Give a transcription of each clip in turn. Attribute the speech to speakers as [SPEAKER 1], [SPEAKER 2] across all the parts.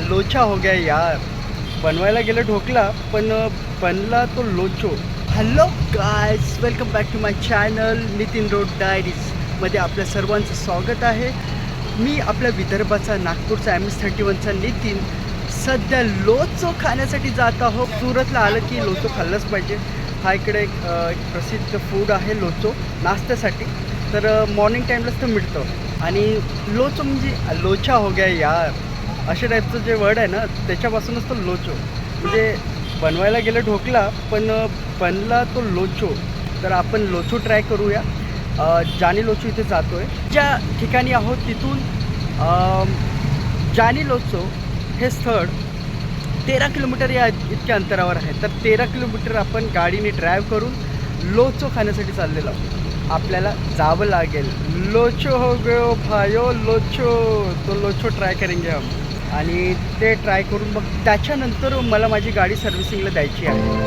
[SPEAKER 1] लोचा हो गया यार. बनवायला गेलं ढोकला पण बनला तो locho. Hello guys, welcome back to my channel Nitin Road डायरीजमध्ये आपल्या सर्वांचं स्वागत आहे. मी आपल्या विदर्भाचा नागपूरचा MS-31चा नितीन. सध्या लोचो खाण्यासाठी जात आहो. सुरतला आलं की लोचो खाल्लंच पाहिजे. हा इकडे एक प्रसिद्ध फूड आहे लोचो नाश्त्यासाठी. तर मॉर्निंग टाईमलाच तर मिळतं. आणि लोचो म्हणजे लोचा हो गया यार अशा टाईपचं जे वर्ड आहे ना त्याच्यापासूनच तो लोचो. म्हणजे बनवायला गेलं ढोकला पण बनला तो लोचो. तर आपण लोचो ट्राय करूया. जानी लोचो इथे जातो आहे. ज्या ठिकाणी आहोत तिथून जानी लोचो हे स्थळ 13 किलोमीटर या इतक्या अंतरावर आहे. तर 13 किलोमीटर आपण गाडीने ड्राईव्ह करून लोचो खाण्यासाठी चाललेलो आहोत. आपल्याला जावं लागेल. लोचो हो गयो भायो लोचो. तो लोचो ट्राय करेंगे हम. आणि ते ट्राय करून मग त्याच्यानंतर मला माझी गाडी सर्व्हिसिंगला द्यायची आहे.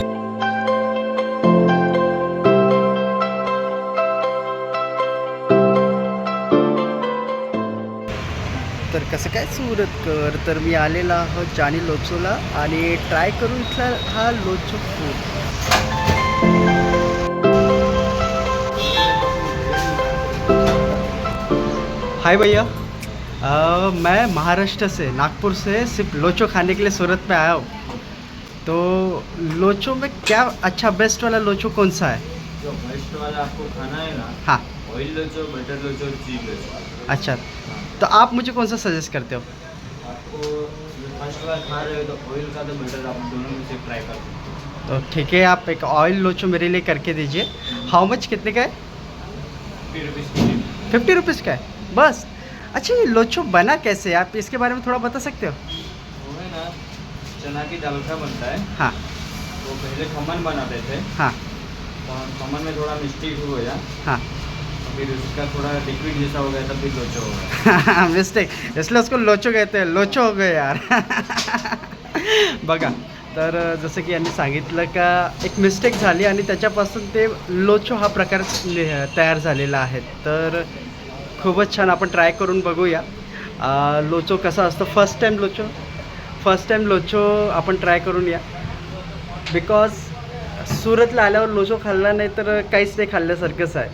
[SPEAKER 1] तर कसं काय सुरतकर, तर मी आलेला आहोत जानी लोचोला आणि ट्राय करून इथला हा लोचो फूड. हाय भैया, मैं महाराष्ट्र से नागपुर से सिर्फ लोचो खाने के लिए सूरत में आया हूँ. तो लोचो में क्या अच्छा बेस्ट वाला लोचो कौन सा है?
[SPEAKER 2] जो बेस्ट वाला आपको खाना है ना,
[SPEAKER 1] हाँ.
[SPEAKER 2] ऑयल लोचो, बटर लोचो, चीज लोचो.
[SPEAKER 1] अच्छा, तो आप मुझे कौन सा सजेस्ट करते हो?
[SPEAKER 2] आपको फर्स्ट बार खा रहे हो तो ऑयल का तो बटर आप दोनों में से ट्राई कर सकते हो.
[SPEAKER 1] तो ठीक है, आप एक ऑयल लोचो मेरे लिए करके दीजिए. हाउ मच, कितने का है?
[SPEAKER 2] 50 रुपीज़.
[SPEAKER 1] 50 रुपीज़ का है बस. अच्छा, ये लोचो बना कैसे, आप इसके बारे में थोड़ा बता सकते हो?
[SPEAKER 2] वो है ना, चना की दाल का बनता है.
[SPEAKER 1] हाँ
[SPEAKER 2] वो पहले खमन बनाते थे.
[SPEAKER 1] हाँ
[SPEAKER 2] तो खमन में थोड़ा मिस्टेक हो गया.
[SPEAKER 1] हाँ.
[SPEAKER 2] फिर उसका थोड़ा लिक्विड जैसा हो गया, तब फिर लोचो हो गया.
[SPEAKER 1] मिस्टेक, इसलिए उसको लोचो कहते हैं. लोचो हो गए यार. बघा, तर जसं की यांनी सांगितलं का एक मिस्टेक झाली आणि त्याच्यापासून ते लोचो हा प्रकार तयार झालेला आहे. तर खूपच छान, आपण ट्राय करून बघूया लोचो कसा असतो. फर्स्ट टाईम लोचो आपण ट्राय करून या. बिकॉज सुरतला आल्यावर लोचो खाल्ला नाही तर काहीच नाही खाल्ल्यासारखंच आहे.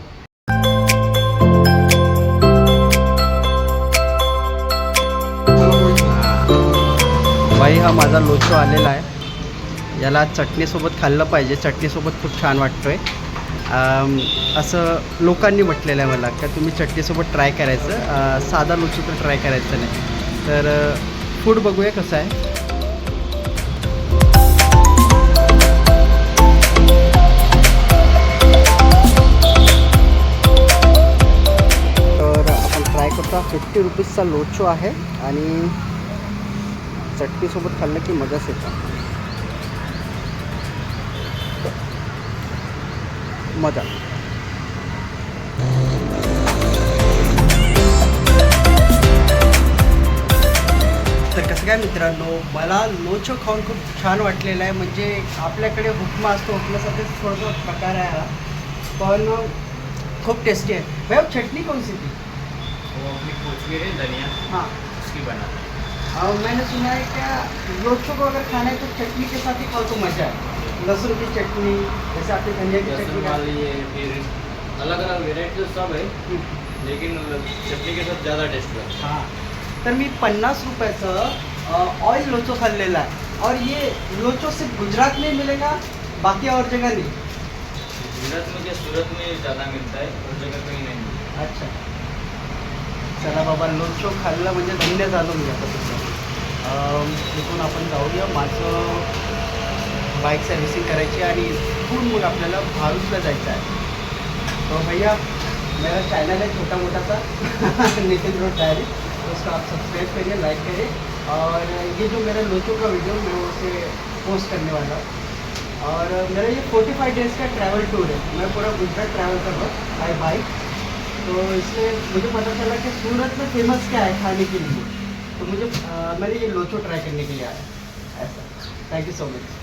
[SPEAKER 1] बाई, हा माझा लोचो आलेला आहे. याला चटणीसोबत खाल्लं पाहिजे. चटणीसोबत खूप छान वाटतो आहे. असं लोकांनी म्हटलेलं आहे मला का तुम्ही चटणीसोबत ट्राय करायचं, साधा लोचो तर ट्राय करायचं नाही. तर फूड बघूया कसं आहे. तर आपण ट्राय करतो. 50 रुपीजचा लोचो आहे आणि चटणीसोबत खाल्लं की मजाच येतं. मजा. तर कसं काय मित्रांनो, मला लोचो खाऊन खूप छान वाटलेलं आहे. म्हणजे आपल्याकडे उपमा असतो, उपमासारखेच थोडासा प्रकार आहे हा, पण खूप टेस्टी आहे. भैया चटनी कौन सी थी?
[SPEAKER 2] वो अपनी कोथमीर है, धनिया,
[SPEAKER 1] हाँ.
[SPEAKER 2] उसकी बनाते हैं.
[SPEAKER 1] मैंने सुना है क्या लोचो को अगर खाना है तो चटनी के साथ ही खाओ तो मज़ा है. लहसुन की चटनी, जैसे आपने धनिया की
[SPEAKER 2] लहसुन
[SPEAKER 1] चटनी
[SPEAKER 2] वाली है, फिर अलग अलग वेराइटी सब है, लेकिन चटनी के साथ ज़्यादा टेस्ट है.
[SPEAKER 1] हां. तर मी 50 रुपयाचं ऑयल लोचो खाल्लेला आहे. और ये लोचो सिर्फ गुजरात में मिलेगा, बाकी और जगह नहीं?
[SPEAKER 2] गुजरात में क्या, सूरत में ज़्यादा मिलता है, और जगह कहीं नहीं मिलता.
[SPEAKER 1] अच्छा, चला बाबा, लोचो खाल्लं म्हणजे धन्य झालो मी आता सध्या. तिथून आपण जाऊया. माझं बाईक सर्व्हिसिंग करायची आणि इथून मग आपल्याला भारूचला जायचं आहे. तो भैया, मेरा चैनल है छोटा मोटा सा नितिन रोड डायरी, उसको आप सब्सक्राइब करिए, लाइक करिए. और ये जो मेरा लोचो का वीडियो मैं उसे पोस्ट करने वाला हूँ. और मेरा ये 45 डेज़ का ट्रैवल टूर है. मैं पूरा गुजरात ट्रैवल कर रहा हूँ बाय बाइक. तो इससे मुझे पता चला कि सूरत में फेमस क्या है खाने के लिए. तो मैंने ये लोचो ट्राय करने के लिए आया ऐसा. Thank you so much.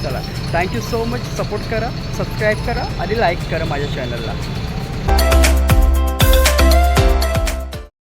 [SPEAKER 1] चला, थँक्यू सो मच. सपोर्ट करा, सबस्क्राईब करा आणि लाईक करा माझ्या चॅनलला.